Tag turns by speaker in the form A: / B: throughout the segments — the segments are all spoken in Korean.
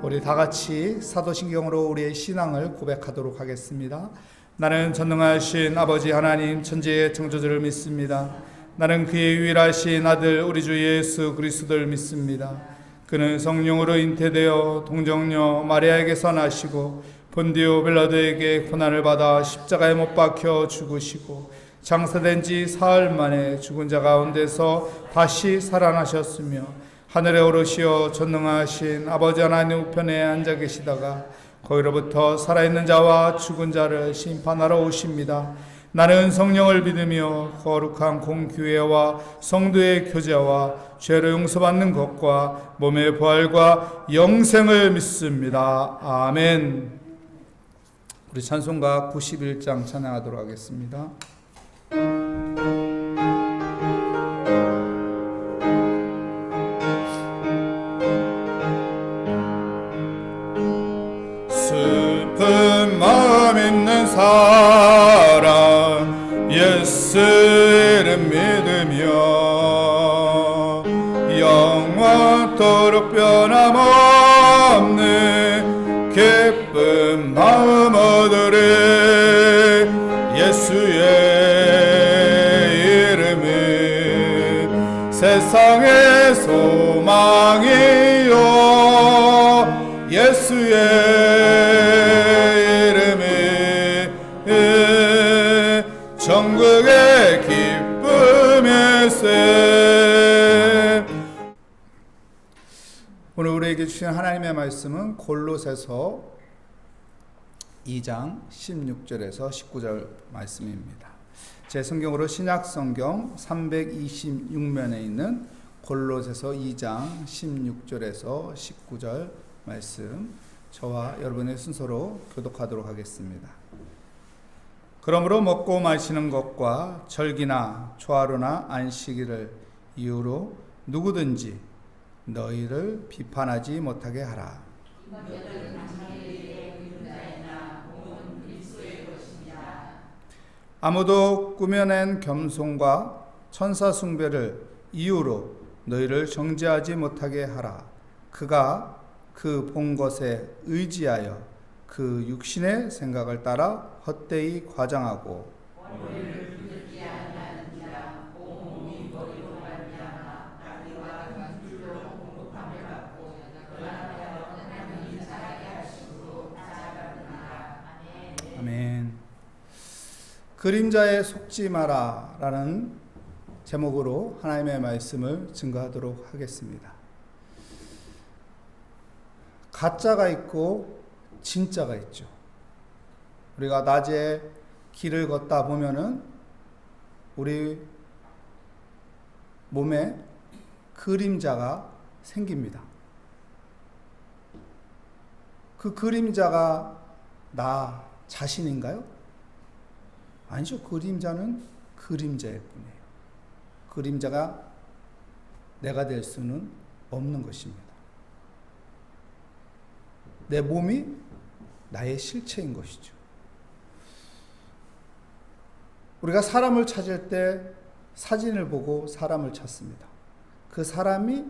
A: 우리 다 같이 사도신경으로 우리의 신앙을 고백하도록 하겠습니다. 나는 전능하신 아버지 하나님 천지의 창조주를 믿습니다. 나는 그의 유일하신 아들 우리 주 예수 그리스도를 믿습니다. 그는 성령으로 잉태되어 동정녀 마리아에게서 나시고 본디오 빌라도에게 고난을 받아 십자가에 못 박혀 죽으시고 장사된 지 사흘 만에 죽은 자 가운데서 다시 살아나셨으며 하늘에 오르시어 전능하신 아버지 하나님 우편에 앉아 계시다가 거기로부터 살아있는 자와 죽은 자를 심판하러 오십니다. 나는 성령을 믿으며 거룩한 공교회와 성도의 교제와 죄를 용서받는 것과 몸의 부활과 영생을 믿습니다. 아멘. 우리 찬송가 91장 찬양하도록 하겠습니다. 슬픈 마음 있는 사람 예수 이름 믿으며 영원토록 변함없는 기쁜 마음 얻으리. 예수의 이름은 세상의 소망이요 예수의 전국의 기쁨의 샘. 오늘 우리에게 주신 하나님의 말씀은 골로새서 2장 16절에서 19절 말씀입니다. 제 성경으로 신약성경 326면에 있는 골로새서 2장 16절에서 19절 말씀, 저와 여러분의 순서로 교독하도록 하겠습니다. 그러므로 먹고 마시는 것과 절기나 초하루나 안식일을 이유로 누구든지 너희를 비판하지 못하게 하라. 아무도 꾸며낸 겸손과 천사 숭배를 이유로 너희를 정죄하지 못하게 하라. 그가 그 본 것에 의지하여 그 육신의 생각을 따라 헛되이 과장하고 아멘. 그림자에 속지 마라 라는 제목으로 하나님의 말씀을 증거하도록 하겠습니다. 가짜가 있고 진짜가 있죠. 우리가 낮에 길을 걷다 보면은 우리 몸에 그림자가 생깁니다. 그 그림자가 나 자신인가요? 아니죠. 그림자는 그림자일 뿐이에요. 그림자가 내가 될 수는 없는 것입니다. 내 몸이 나의 실체인 것이죠. 우리가 사람을 찾을 때 사진을 보고 사람을 찾습니다. 그 사람이,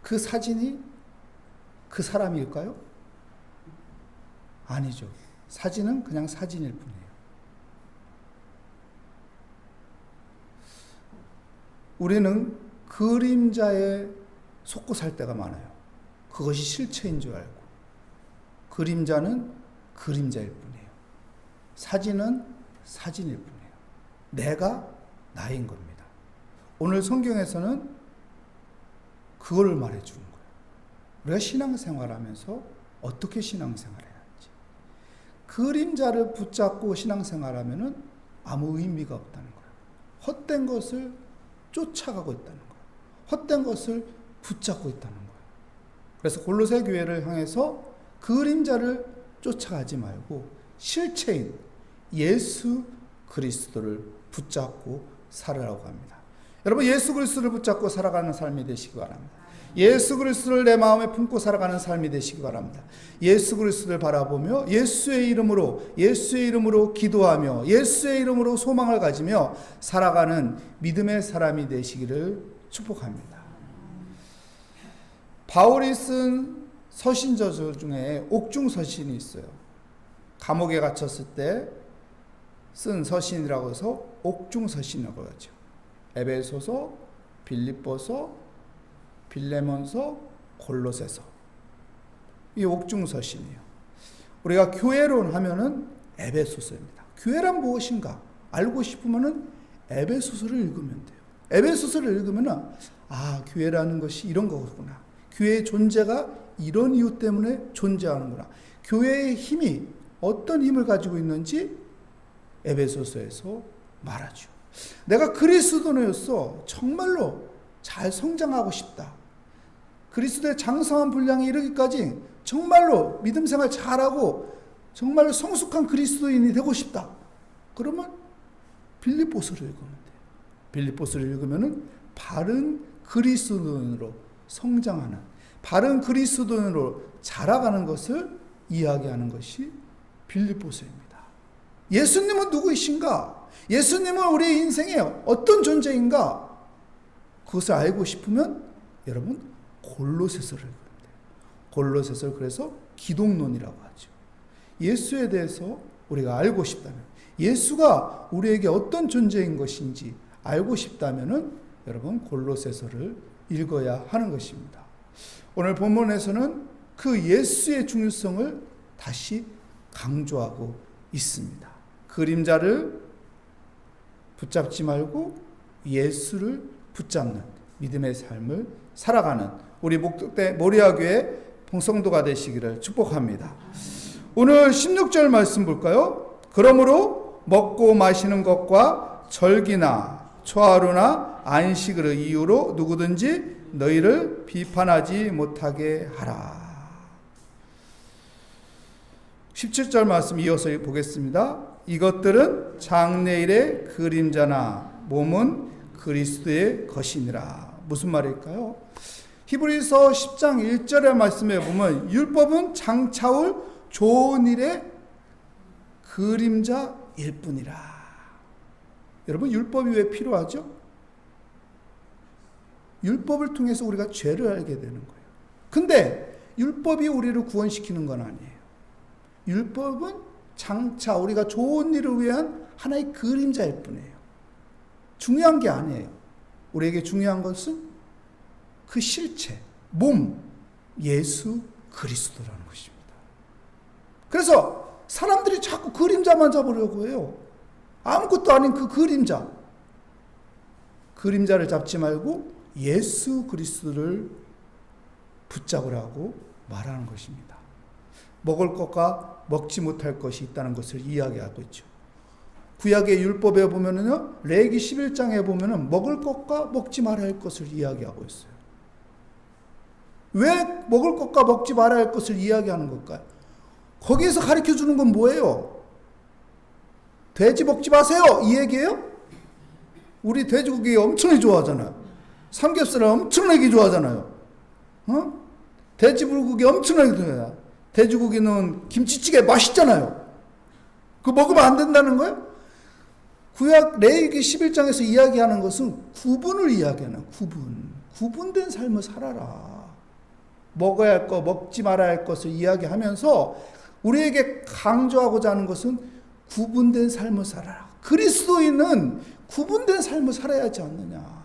A: 그 사진이 그 사람일까요? 아니죠. 사진은 그냥 사진일 뿐이에요. 우리는 그림자에 속고 살 때가 많아요. 그것이 실체인 줄 알고. 그림자는 그림자일 뿐이에요. 사진은 사진일 뿐이에요. 내가 나인 겁니다. 오늘 성경에서는 그걸 말해주는 거예요. 우리가 신앙생활하면서 어떻게 신앙생활해야 하는지. 그림자를 붙잡고 신앙생활하면은 아무 의미가 없다는 거예요. 헛된 것을 쫓아가고 있다는 거예요. 헛된 것을 붙잡고 있다는 거예요. 그래서 골로새 교회를 향해서 그림자를 쫓아가지 말고 실체인 예수 그리스도를 붙잡고 살으라고 합니다. 여러분, 예수 그리스도를 붙잡고 살아가는 삶이 되시기 바랍니다. 예수 그리스도를 내 마음에 품고 살아가는 삶이 되시기 바랍니다. 예수 그리스도를 바라보며 예수의 이름으로 기도하며 예수의 이름으로 소망을 가지며 살아가는 믿음의 사람이 되시기를 축복합니다. 바울이 쓴 서신저 중에 옥중서신이 있어요. 감옥에 갇혔을 때 쓴 서신이라고 해서 옥중서신이라고 하죠. 에베소서, 빌립보서, 빌레몬서, 골로새서. 이 옥중서신이에요. 우리가 교회론 하면은 에베소서입니다. 교회란 무엇인가 알고 싶으면은 에베소서를 읽으면 돼요. 에베소서를 읽으면은 교회라는 것이 이런 거구나. 교회의 존재가 이런 이유 때문에 존재하는구나. 교회의 힘이 어떤 힘을 가지고 있는지 에베소서에서 말하죠. 내가 그리스도인이었어. 정말로 잘 성장하고 싶다. 그리스도의 장성한 분량에 이르기까지 정말로 믿음 생활 잘하고 정말로 성숙한 그리스도인이 되고 싶다. 그러면 빌립보서를 읽으면 돼요. 빌립보서를 읽으면은 바른 그리스도인으로 성장하는, 바른 그리스도인으로 자라가는 것을 이야기하는 것이 빌립보서입니다. 예수님은 누구이신가? 예수님은 우리의 인생에 어떤 존재인가? 그것을 알고 싶으면 여러분 골로새서를 읽으면 돼요. 골로새서를 그래서 기독론이라고 하죠. 예수에 대해서 우리가 알고 싶다면, 예수가 우리에게 어떤 존재인 것인지 알고 싶다면은 여러분 골로새서를 읽어야 하는 것입니다. 오늘 본문에서는 그 예수의 중요성을 다시 강조하고 있습니다. 그림자를 붙잡지 말고 예수를 붙잡는 믿음의 삶을 살아가는 우리 목덕대 모리아교회 봉성도가 되시기를 축복합니다. 오늘 16절 말씀 볼까요? 그러므로 먹고 마시는 것과 절기나 초하루나 안식을 이유로 누구든지 너희를 비판하지 못하게 하라. 17절 말씀 이어서 보겠습니다. 이것들은 장래일의 그림자나 몸은 그리스도의 것이니라. 무슨 말일까요? 히브리서 10장 1절의 말씀에 보면 율법은 장차올 좋은 일의 그림자일 뿐이라. 여러분 율법이 왜 필요하죠? 율법을 통해서 우리가 죄를 알게 되는 거예요. 근데 율법이 우리를 구원시키는 건 아니에요. 율법은 장차 우리가 좋은 일을 위한 하나의 그림자일 뿐이에요. 중요한 게 아니에요. 우리에게 중요한 것은 그 실체, 몸, 예수 그리스도라는 것입니다. 그래서 사람들이 자꾸 그림자만 잡으려고 해요. 아무것도 아닌 그 그림자. 그림자를 잡지 말고 예수 그리스도를 붙잡으라고 말하는 것입니다. 먹을 것과 먹지 못할 것이 있다는 것을 이야기하고 있죠. 구약의 율법에 보면은요, 레위기 11장에 보면은 먹을 것과 먹지 말아야 할 것을 이야기하고 있어요. 왜 먹을 것과 먹지 말아야 할 것을 이야기하는 걸까요? 거기에서 가르쳐 주는 건 뭐예요? 돼지 먹지 마세요! 이 얘기예요? 우리 돼지고기 엄청나게 좋아하잖아요. 삼겹살을 엄청나게 좋아하잖아요. 돼지불고기 엄청나게 좋아해요. 돼지고기는 김치찌개 맛있잖아요. 그거 먹으면 안 된다는 거예요? 구약 레위기 11장에서 이야기하는 것은 구분을 이야기하는 구분된 삶을 살아라. 먹어야 할 것, 먹지 말아야 할 것을 이야기하면서 우리에게 강조하고자 하는 것은 구분된 삶을 살아라. 그리스도인은 구분된 삶을 살아야 하지 않느냐.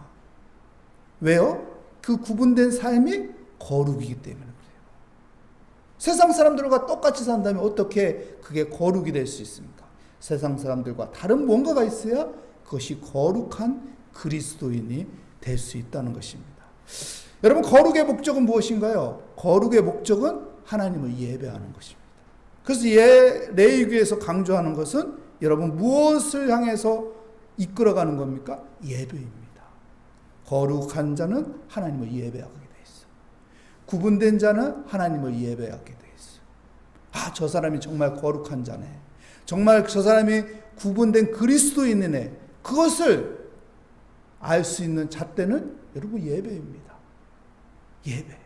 A: 왜요? 그 구분된 삶이 거룩이기 때문에 그래요. 세상 사람들과 똑같이 산다면 어떻게 그게 거룩이 될 수 있습니까? 세상 사람들과 다른 뭔가가 있어야 그것이 거룩한 그리스도인이 될 수 있다는 것입니다. 여러분 거룩의 목적은 무엇인가요? 거룩의 목적은 하나님을 예배하는 것입니다. 그래서 레위기에서 강조하는 것은 여러분 무엇을 향해서 이끌어가는 겁니까? 예배입니다. 거룩한 자는 하나님을 예배하게 돼 있어요. 구분된 자는 하나님을 예배하게 돼 있어요. 저 사람이 정말 거룩한 자네. 정말 저 사람이 구분된 그리스도인이네. 그것을 알 수 있는 잣대는 여러분 예배입니다. 예배.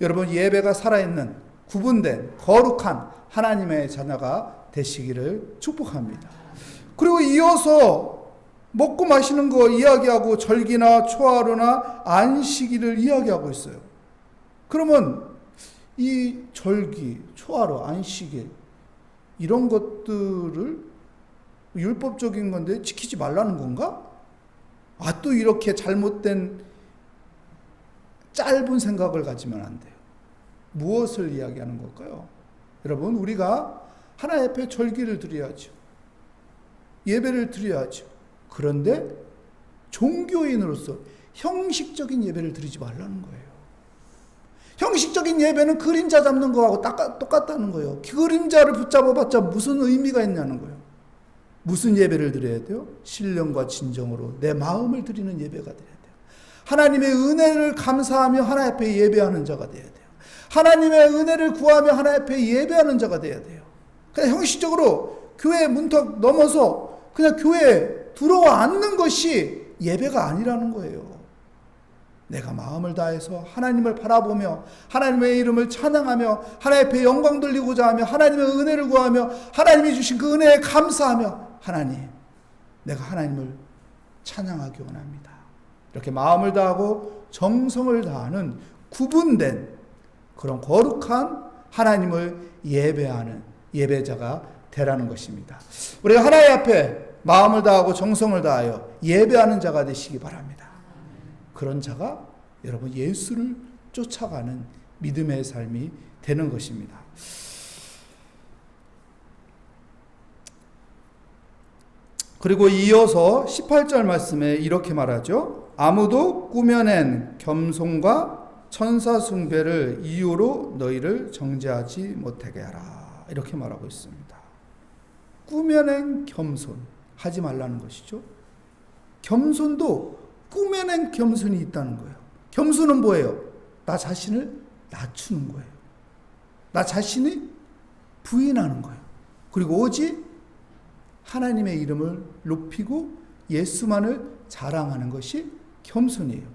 A: 여러분 예배가 살아있는 구분된 거룩한 하나님의 자녀가 되시기를 축복합니다. 그리고 이어서 먹고 마시는 거 이야기하고 절기나 초하루나 안식일을 이야기하고 있어요. 그러면 이 절기, 초하루, 안식일 이런 것들을 율법적인 건데 지키지 말라는 건가? 또 이렇게 잘못된 짧은 생각을 가지면 안 돼요. 무엇을 이야기하는 걸까요? 여러분, 우리가 하나님 앞에 절기를 드려야죠. 예배를 드려야죠. 그런데 종교인으로서 형식적인 예배를 드리지 말라는 거예요. 형식적인 예배는 그림자 잡는 거하고 똑같다는 거예요. 그림자를 붙잡아봤자 무슨 의미가 있냐는 거예요. 무슨 예배를 드려야 돼요? 신령과 진정으로 내 마음을 드리는 예배가 돼야 돼요. 하나님의 은혜를 감사하며 하나님 앞에 예배하는 자가 돼야 돼요. 하나님의 은혜를 구하며 하나님 앞에 예배하는 자가 돼야 돼요. 그냥 형식적으로 교회 문턱 넘어서 그냥 교회에 들어와 앉는 것이 예배가 아니라는 거예요. 내가 마음을 다해서 하나님을 바라보며 하나님의 이름을 찬양하며 하나님 앞에 영광 돌리고자 하며 하나님의 은혜를 구하며 하나님이 주신 그 은혜에 감사하며 하나님, 내가 하나님을 찬양하기 원합니다. 이렇게 마음을 다하고 정성을 다하는 구분된 그런 거룩한 하나님을 예배하는 예배자가 되라는 것입니다. 우리가 하나님 앞에 마음을 다하고 정성을 다하여 예배하는 자가 되시기 바랍니다. 그런 자가 여러분 예수를 쫓아가는 믿음의 삶이 되는 것입니다. 그리고 이어서 18절 말씀에 이렇게 말하죠. 아무도 꾸며낸 겸손과 천사 숭배를 이유로 너희를 정죄하지 못하게 하라. 이렇게 말하고 있습니다. 꾸며낸 겸손 하지 말라는 것이죠. 겸손도 꾸며낸 겸손이 있다는 거예요. 겸손은 뭐예요? 나 자신을 낮추는 거예요. 나 자신이 부인하는 거예요. 그리고 오직 하나님의 이름을 높이고 예수만을 자랑하는 것이 겸손이에요.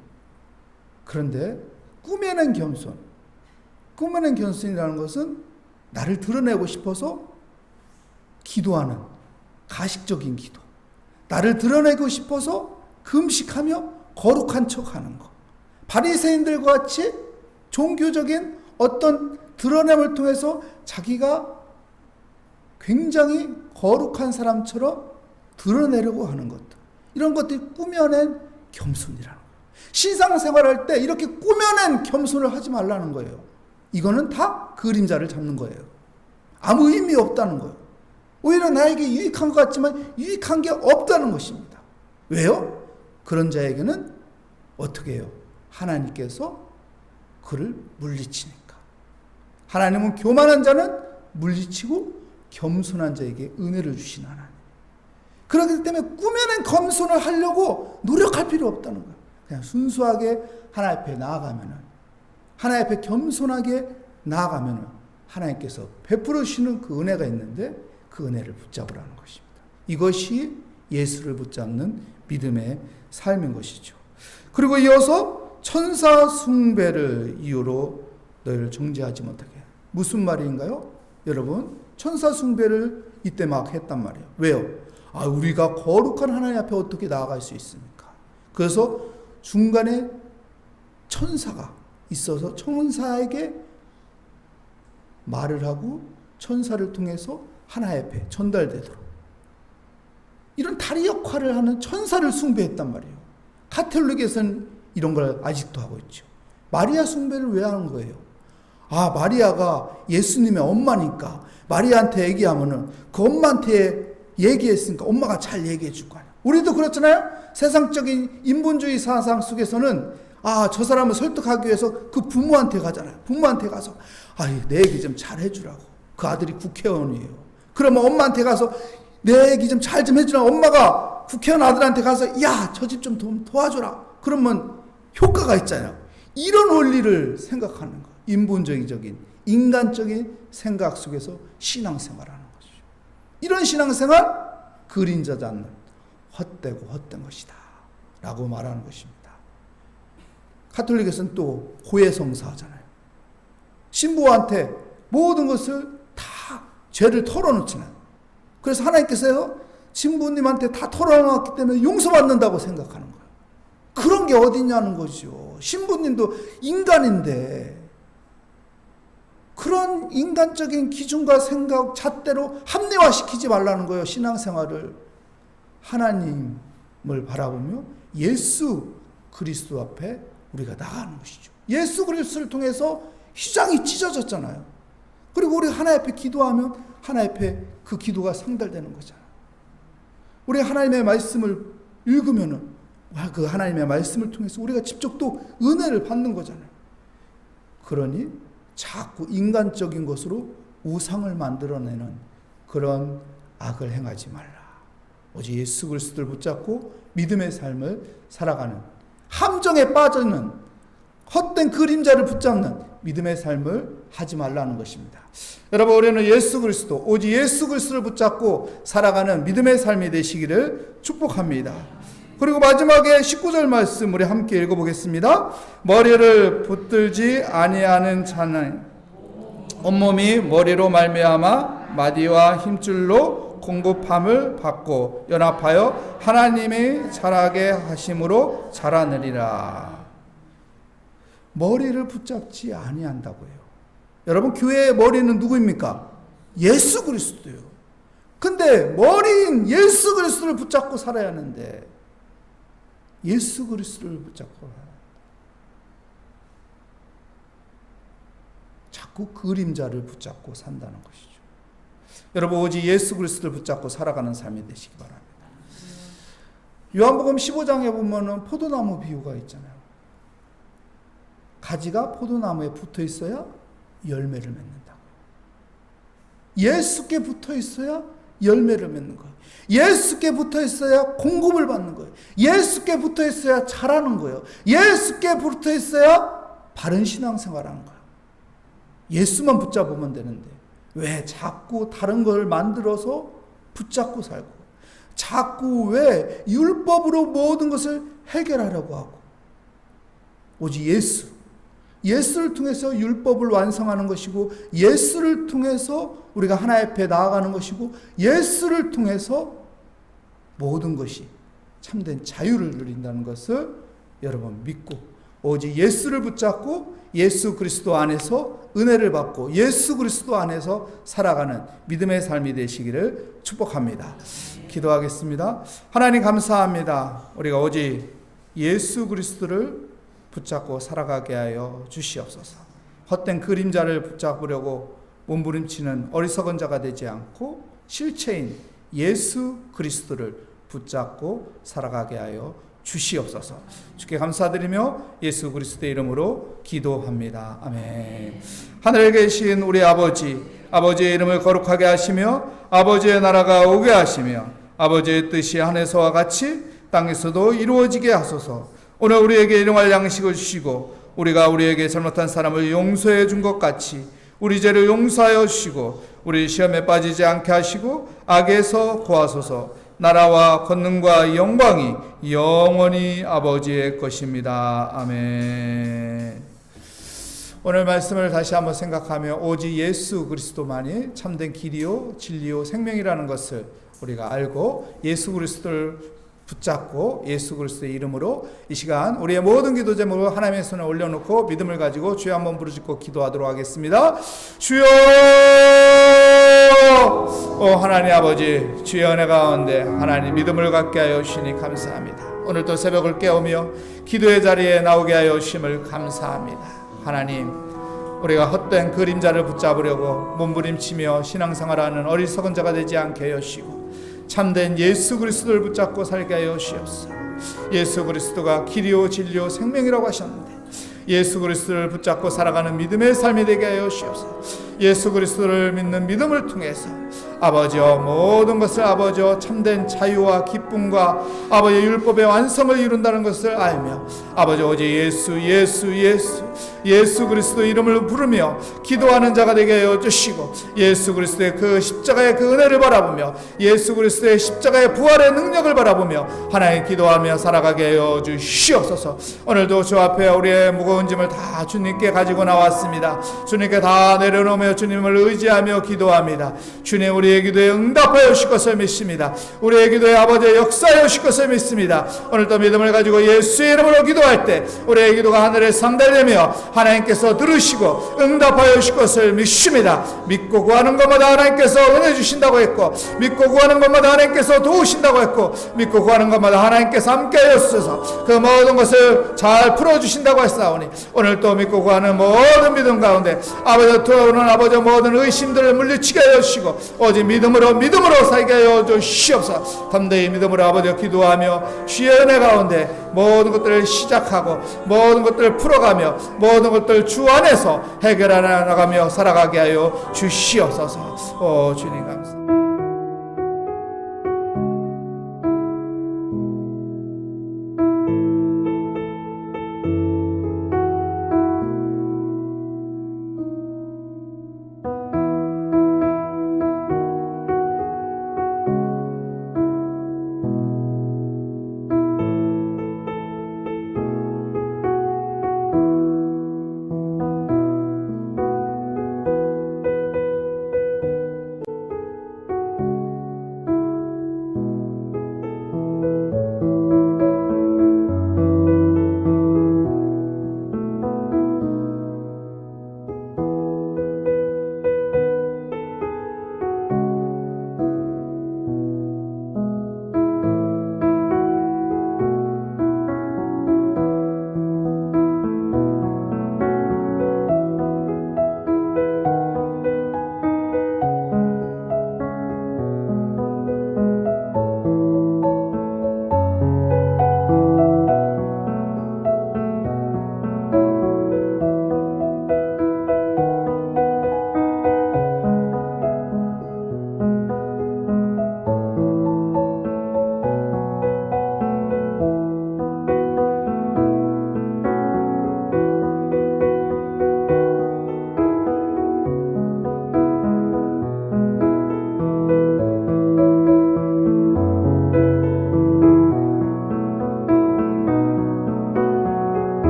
A: 그런데 꾸며낸 겸손, 꾸며낸 겸손이라는 것은 나를 드러내고 싶어서 기도하는 가식적인 기도, 나를 드러내고 싶어서 금식하며 거룩한 척하는 것, 바리새인들과 같이 종교적인 어떤 드러냄을 통해서 자기가 굉장히 거룩한 사람처럼 드러내려고 하는 것들, 이런 것들이 꾸며낸 겸손이라는 거예요. 신앙생활할 때 이렇게 꾸며낸 겸손을 하지 말라는 거예요. 이거는 다 그림자를 잡는 거예요. 아무 의미 없다는 거예요. 오히려 나에게 유익한 것 같지만 유익한 게 없다는 것입니다. 왜요? 그런 자에게는 어떻게 해요? 하나님께서 그를 물리치니까. 하나님은 교만한 자는 물리치고 겸손한 자에게 은혜를 주신 하나님. 그렇기 때문에 꾸며낸 겸손을 하려고 노력할 필요 없다는 거예요. 그냥 순수하게 하나님 앞에 나아가면은, 하나님 앞에 겸손하게 나아가면은 하나님께서 베풀어 주시는 그 은혜가 있는데 그 은혜를 붙잡으라는 것입니다. 이것이 예수를 붙잡는 믿음의 삶인 것이죠. 그리고 이어서 천사 숭배를 이유로 너희를 정죄하지 못하게. 무슨 말인가요? 여러분, 천사 숭배를 이때 막 했단 말이에요. 왜요? 우리가 거룩한 하나님 앞에 어떻게 나아갈 수 있습니까? 그래서 중간에 천사가 있어서 천사에게 말을 하고 천사를 통해서 하나님 앞에 전달되도록 이런 다리 역할을 하는 천사를 숭배했단 말이에요. 가톨릭에서는 이런 걸 아직도 하고 있죠. 마리아 숭배를 왜 하는 거예요? 마리아가 예수님의 엄마니까 마리아한테 얘기하면은 그 엄마한테 얘기했으니까 엄마가 잘 얘기해 줄 거 아니야. 우리도 그렇잖아요. 세상적인 인본주의 사상 속에서는 저 사람을 설득하기 위해서 그 부모한테 가잖아요. 부모한테 가서 내 얘기 좀 잘 해주라고. 그 아들이 국회의원이에요. 그러면 엄마한테 가서 내 얘기 좀 잘 좀 해주라. 엄마가 국회의원 아들한테 가서 저 집 좀 도와줘라. 그러면 효과가 있잖아요. 이런 원리를 생각하는 거. 인본주의적인 인간적인 생각 속에서 신앙생활하는 것이죠. 이런 신앙생활 그림자 잡는 헛되고 헛된 것이다 라고 말하는 것입니다. 가톨릭에서는 또 고해성사 하잖아요. 신부한테 모든 것을 다 죄를 털어놓잖아요. 그래서 하나님께서 신부님한테 다 털어놨기 때문에 용서받는다고 생각하는 거예요. 그런 게 어디냐는 거죠. 신부님도 인간인데 그런 인간적인 기준과 생각 잣대로 합리화시키지 말라는 거예요. 신앙생활을 하나님을 바라보며 예수 그리스도 앞에 우리가 나가는 것이죠. 예수 그리스도를 통해서 휘장이 찢어졌잖아요. 그리고 우리 하나님 앞에 기도하면 하나님 앞에 그 기도가 상달되는 거잖아요. 우리 하나님의 말씀을 읽으면은 그 하나님의 말씀을 통해서 우리가 직접 또 은혜를 받는 거잖아요. 그러니 자꾸 인간적인 것으로 우상을 만들어내는 그런 악을 행하지 말라. 오직 예수 그리스도를 붙잡고 믿음의 삶을 살아가는, 함정에 빠지는 헛된 그림자를 붙잡는 믿음의 삶을 하지 말라는 것입니다. 여러분, 우리는 예수 그리스도, 오직 예수 그리스도를 붙잡고 살아가는 믿음의 삶이 되시기를 축복합니다. 그리고 마지막에 19절 말씀 우리 함께 읽어보겠습니다. 머리를 붙들지 아니하는 자는 온몸이 머리로 말미암아 마디와 힘줄로 공급함을 받고 연합하여 하나님이 자라게 하심으로 자라느리라. 머리를 붙잡지 아니한다고요. 여러분, 교회의 머리는 누구입니까? 예수 그리스도요. 근데 머리인 예수 그리스도를 붙잡고 살아야 하는데 예수 그리스도를 붙잡고 자꾸 그림자를 붙잡고 산다는 것이죠. 여러분, 오직 예수 그리스도를 붙잡고 살아가는 삶이 되시기 바랍니다. 요한복음 15장에 보면은 포도나무 비유가 있잖아요. 가지가 포도나무에 붙어 있어야 열매를 맺는다. 예수께 붙어 있어야 열매를 맺는 거예요. 예수께 붙어 있어야 공급을 받는 거예요. 예수께 붙어 있어야 자라는 거예요. 예수께 붙어 있어야 바른 신앙생활하는 거예요. 예수만 붙잡으면 되는데 왜 자꾸 다른 걸 만들어서 붙잡고 살고, 자꾸 왜 율법으로 모든 것을 해결하려고 하고, 오직 예수를 통해서 율법을 완성하는 것이고, 예수를 통해서 우리가 하나님 앞에 나아가는 것이고, 예수를 통해서 모든 것이 참된 자유를 누린다는 것을 여러분 믿고, 오직 예수를 붙잡고 예수 그리스도 안에서 은혜를 받고 예수 그리스도 안에서 살아가는 믿음의 삶이 되시기를 축복합니다. 기도하겠습니다. 하나님 감사합니다. 우리가 오직 예수 그리스도를 붙잡고 살아가게 하여 주시옵소서. 헛된 그림자를 붙잡으려고 몸부림치는 어리석은 자가 되지 않고 실체인 예수 그리스도를 붙잡고 살아가게 하여 주시옵소서. 주께 감사드리며 예수 그리스도의 이름으로 기도합니다. 아멘. 하늘에 계신 우리 아버지, 아버지의 이름을 거룩하게 하시며 아버지의 나라가 오게 하시며 아버지의 뜻이 하늘에서와 같이 땅에서도 이루어지게 하소서. 오늘 우리에게 일용할 양식을 주시고 우리가 우리에게 잘못한 사람을 용서해 준 것 같이 우리 죄를 용서하여 주시고 우리 시험에 빠지지 않게 하시고 악에서 구하소서. 나라와 권능과 영광이 영원히 아버지의 것입니다. 아멘. 오늘 말씀을 다시 한번 생각하며 오직 예수 그리스도만이 참된 길이요 진리요 생명이라는 것을 우리가 알고 예수 그리스도를 붙잡고 예수 그리스도의 이름으로 이 시간 우리의 모든 기도 제목을 하나님의 손에 올려놓고 믿음을 가지고 주여 한번 부르짖고 기도하도록 하겠습니다. 주여, 하나님 아버지, 주의 은혜 가운데 하나님 믿음을 갖게 하여 주시니 감사합니다. 오늘도 새벽을 깨우며 기도의 자리에 나오게 하여 주심을 감사합니다. 하나님, 우리가 헛된 그림자를 붙잡으려고 몸부림치며 신앙생활하는 어리석은 자가 되지 않게 하여 주시고 참된 예수 그리스도를 붙잡고 살게 하여 주시옵소서. 예수 그리스도가 길이요 진리요 생명이라고 하셨는데 예수 그리스도를 붙잡고 살아가는 믿음의 삶이 되게 하여 주시옵소서. 예수 그리스도를 믿는 믿음을 통해서 아버지여 모든 것을 아버지여 참된 자유와 기쁨과 아버지의 율법의 완성을 이룬다는 것을 알며 아버지 오직 예수 예수 그리스도 이름을 부르며 기도하는 자가 되게 하여 주시고, 예수 그리스도의 그 십자가의 그 은혜를 바라보며 예수 그리스도의 십자가의 부활의 능력을 바라보며 하나님 기도하며 살아가게 하여 주시옵소서. 오늘도 주 앞에 우리의 무거운 짐을 다 주님께 가지고 나왔습니다. 주님께 다 내려놓으며 주님을 의지하며 기도합니다. 주님, 우리의 기도에 응답하여 주실 것을 믿습니다. 우리의 기도에 아버지의 역사하여 주실 것을 믿습니다. 오늘도 믿음을 가지고 예수의 이름으로 기도할 때 우리의 기도가 하늘에 상달되며 하나님께서 들으시고 응답하여 주실 것을 믿습니다. 믿고 구하는 것마다 하나님께서 은혜 주신다고 했고, 믿고 구하는 것마다 하나님께서 도우신다고 했고, 믿고 구하는 것마다 하나님께서 함께하여 주셔서 그 모든 것을 잘 풀어주신다고 했사오니, 오늘 또 믿고 구하는 모든 믿음 가운데 아버지 들어오는 아버지 모든 의심들을 물리치게 하여 주시고 오직 믿음으로 살게 하여 주시옵소서. 담대히 믿음으로 아버지 기도하며 주의 은혜 가운데 모든 것들을 시작하고 모든 것들을 풀어가며 모든 것들을 주 안에서 해결하여 나가며 살아가게 하여 주시옵소서. 주님 감사합니다.